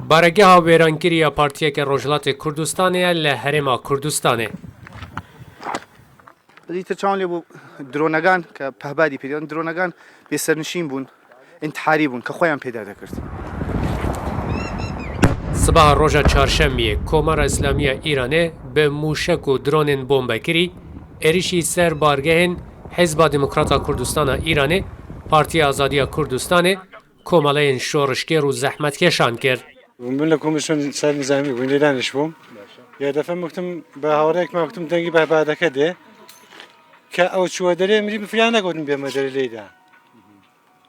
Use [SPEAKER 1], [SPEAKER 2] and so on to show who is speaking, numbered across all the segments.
[SPEAKER 1] بارگاه ویرانگیری پارتیک روجلات کردستانه لحرما کردستانه.
[SPEAKER 2] دیت چانلی بو درونگان که پهبادی پیدان درونگان به سرنشین بون انتحاری بون که خویم پیدا کرد.
[SPEAKER 1] صبح روز چهارشنبه کمر اسلامی ایرانه به موشک و درون بمب کری اریشی سر بارگاه حزب دموکرات کردستان ایرانه پارتی آزادی کردستان کمالین شورشگر و زحمت کشان کرد.
[SPEAKER 3] من لکومیسیون سر نظامی بودم دانش بوم. یه دفعه مکتم به هوارک مکتم تنگی به بعد کده که اوچو داره میری بفیان نگودم به مدرسه لیدا.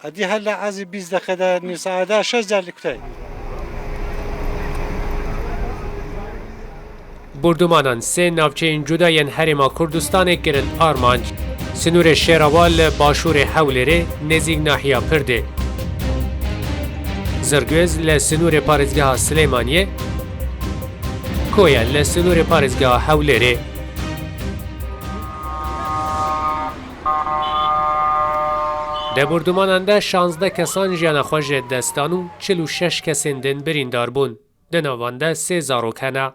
[SPEAKER 3] ادی هلا عزیز 20 دقیقه نساعده 6000 لکتای.
[SPEAKER 1] بردمانان سه ناوچین جداین هرما کردستان کرن آرمانج سنور شیروال باشور حولره نزیگ ناحیه پرده زرگوز لسنور پارزگاه سلیمانیه کویا لسنور پارزگاه حولره ده بردمانان ده 16 کسان جیان خوش دستانو 46 کسین دن بریندار بون ده نوانده 3 زاروکنه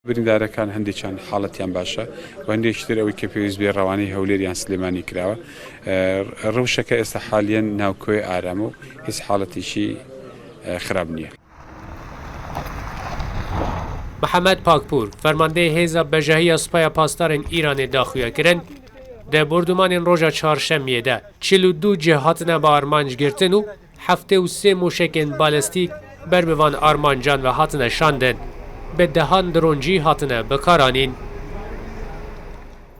[SPEAKER 4] بریندارەکان هەندێکیان حاڵەتیان باشە و هەندێکتر ئەوەی کە پێویست بێ ڕەوانەی هەولێریان سلێمانی کراوە ڕەوشەکە ئێستا حالیان ناوکۆی ئارامە و هیچ حاڵەتیشی خراپ نییە.
[SPEAKER 1] محمد پاکپور فرمانده حزب بەژەهی سوپای پاسدارên Îranê daxuya kirin di bordûmanên roja çarşembeyê de 42 cih hatine bi armanc girtin û 73 mûşekên balîstîk ber bi van armancan ve hatine şandin bi dehan droncî hatine bikaranîn.